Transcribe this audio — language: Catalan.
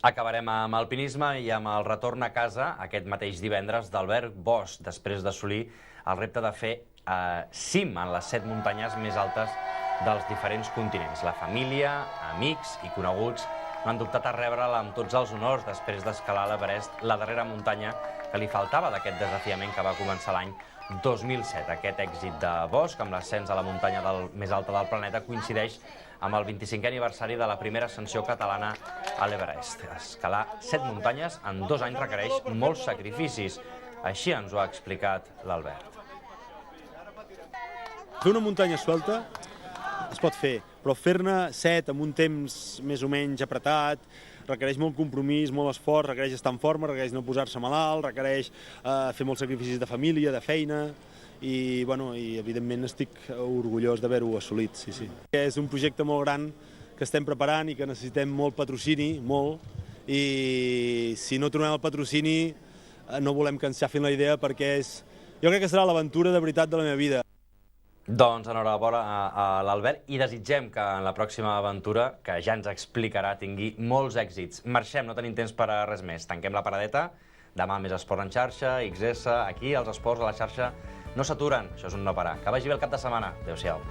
Acabarem amb alpinisme i amb el retorn a casa aquest mateix divendres d'Albert Bosch, després d'assolir el repte de fer cim en les 7 muntanyes més altes dels diferents continents. La família, amics i coneguts no han dubtat a rebre'l amb tots els honors després d'escalar l'Everest, la darrera muntanya que li faltava d'aquest desafiament que va començar l'any 2007. Aquest èxit de Bosch, amb l'ascens a la muntanya més alta del planeta, coincideix amb el 25è aniversari de la primera ascensió catalana a l'Everest. Escalar 7 muntanyes en 2 anys requereix molts sacrificis. Així ens ho ha explicat l'Albert. Fer una muntanya suelta es pot fer, però fer-ne 7 amb un temps més o menys apretat requereix molt compromís, molt esforç, requereix estar en forma, requereix no posar-se malalt, requereix fer molts sacrificis de família, de feina, i evidentment estic orgullós d'haver-ho assolit, sí. És un projecte molt gran que estem preparant i que necessitem molt patrocini, molt, i si no trobem el patrocini no volem que ens xafin la idea perquè jo crec que serà l'aventura de veritat de la meva vida. Doncs enhorabona a l'Albert i desitgem que en la pròxima aventura, que ja ens explicarà, tingui molts èxits. Marxem, no tenim temps per a res més. Tanquem la paradeta. Demà més esport en xarxa, XS, aquí els esports a la xarxa no s'aturen. Això és un no parar. Que vagi bé el cap de setmana. Adéu-siau.